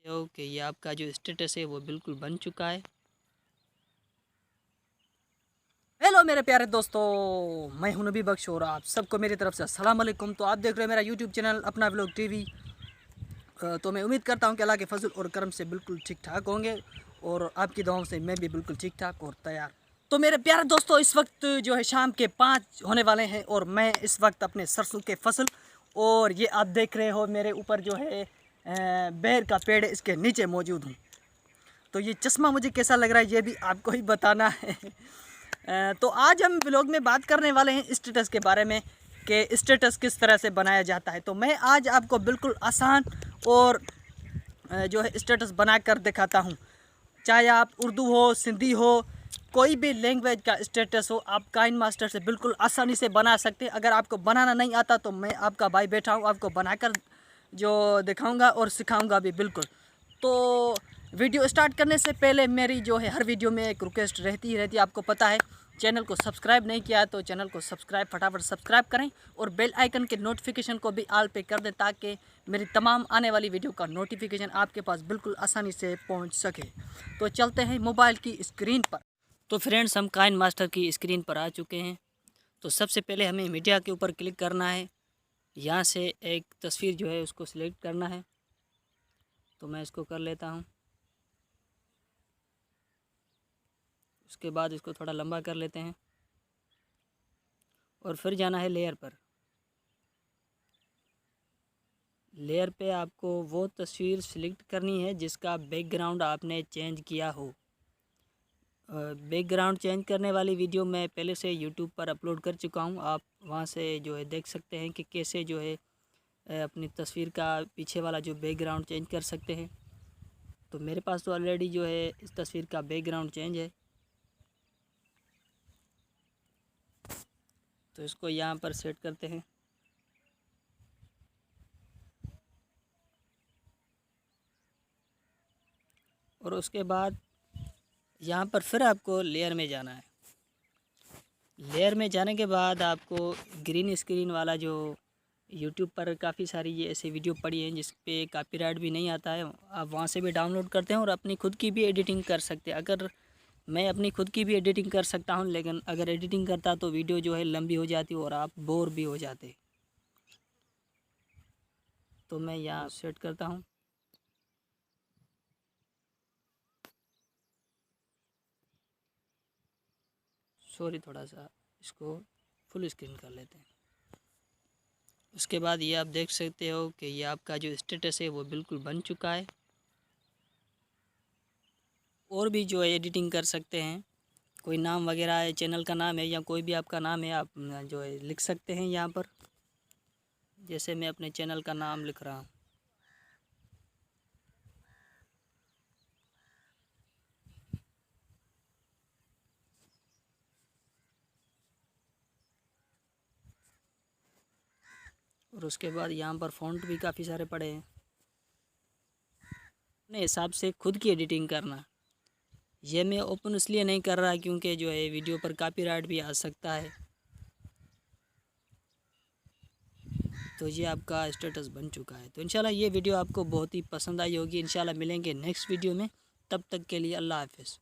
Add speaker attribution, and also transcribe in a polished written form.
Speaker 1: Okay, ये आपका जो स्टेटस है वो बिल्कुल बन चुका है।
Speaker 2: हेलो मेरे प्यारे दोस्तों, मैं हूं नबी बख्श और आप सबको मेरी तरफ से अस्सलाम वालेकुम। तो आप देख रहे हैं मेरा यूट्यूब चैनल अपना व्लॉग टीवी। तो मैं उम्मीद करता हूं कि अल्लाह के फजल और करम से बिल्कुल ठीक ठाक होंगे और आपकी दुआओं से मैं भी बिल्कुल ठीक ठाक और तैयार। तो मेरे प्यारे दोस्तों, इस वक्त जो है शाम के 5 होने वाले हैं और मैं इस वक्त अपने सरसों के फसल और ये आप देख रहे हो मेरे ऊपर जो है बेर का पेड़ है, इसके नीचे मौजूद हूँ। तो ये चश्मा मुझे कैसा लग रहा है ये भी आपको ही बताना है। तो आज हम व्लॉग में बात करने वाले हैं स्टेटस के बारे में कि स्टेटस किस तरह से बनाया जाता है। तो मैं आज आपको बिल्कुल आसान और जो है स्टेटस बनाकर दिखाता हूँ। चाहे आप उर्दू हो, सिंधी हो, कोई भी लैंग्वेज का स्टेटस हो, आप काइन मास्टर से बिल्कुल आसानी से बना सकते हैं। अगर आपको बनाना नहीं आता तो मैं आपका भाई बैठा हूँ, आपको बनाकर जो दिखाऊंगा और सिखाऊंगा भी बिल्कुल। तो वीडियो स्टार्ट करने से पहले मेरी जो है हर वीडियो में एक रिक्वेस्ट रहती है, आपको पता है। चैनल को सब्सक्राइब नहीं किया तो चैनल को सब्सक्राइब फटाफट सब्सक्राइब करें और बेल आइकन के नोटिफिकेशन को भी ऑल पे कर दें ताकि मेरी तमाम आने वाली वीडियो का नोटिफिकेशन आपके पास बिल्कुल आसानी से पहुंच सके। तो चलते हैं मोबाइल की स्क्रीन पर।
Speaker 1: तो फ्रेंड्स, हम काइन मास्टर की स्क्रीन पर आ चुके हैं। तो सबसे पहले हमें मीडिया के ऊपर क्लिक करना है। यहाँ से एक तस्वीर जो है उसको सिलेक्ट करना है। तो मैं इसको कर लेता हूँ। उसके बाद इसको थोड़ा लंबा कर लेते हैं और फिर जाना है लेयर पर। लेयर पे आपको वो तस्वीर सिलेक्ट करनी है जिसका बैकग्राउंड आपने चेंज किया हो। बैकग्राउंड चेंज करने वाली वीडियो मैं पहले से यूट्यूब पर अपलोड कर चुका हूँ। आप वहाँ से जो है देख सकते हैं कि कैसे जो है अपनी तस्वीर का पीछे वाला जो बैकग्राउंड चेंज कर सकते हैं। तो मेरे पास तो ऑलरेडी जो है इस तस्वीर का बैकग्राउंड चेंज है। तो इसको यहाँ पर सेट करते हैं। और उसके बाद यहाँ पर फिर आपको लेयर में जाना है। लेयर में जाने के बाद आपको ग्रीन स्क्रीन वाला जो यूट्यूब पर काफ़ी सारी ये ऐसी वीडियो पड़ी हैं जिस पे कॉपीराइट भी नहीं आता है, आप वहाँ से भी डाउनलोड करते हैं और अपनी खुद की भी एडिटिंग कर सकते हैं। अगर मैं अपनी खुद की भी एडिटिंग कर सकता हूँ, लेकिन अगर एडिटिंग करता तो वीडियो जो है लंबी हो जाती और आप बोर भी हो जाते। तो मैं यहाँ सेट करता हूँ। सॉरी, थोड़ा सा इसको फुल स्क्रीन कर लेते हैं। उसके बाद ये आप देख सकते हो कि ये आपका जो स्टेटस है वो बिल्कुल बन चुका है। और भी जो है एडिटिंग कर सकते हैं। कोई नाम वगैरह है, चैनल का नाम है या कोई भी आपका नाम है, आप जो है लिख सकते हैं यहाँ पर। जैसे मैं अपने चैनल का नाम लिख रहा हूँ। और उसके बाद यहाँ पर फ़ॉन्ट भी काफ़ी सारे पड़े हैं। अपने हिसाब से खुद की एडिटिंग करना। ये मैं ओपन इसलिए नहीं कर रहा क्योंकि जो है वीडियो पर कॉपीराइट भी आ सकता है। तो ये आपका स्टेटस बन चुका है। तो इंशाल्लाह ये वीडियो आपको बहुत ही पसंद आई होगी। इंशाल्लाह मिलेंगे नेक्स्ट वीडियो में। तब तक के लिए अल्लाह हाफ़िज़।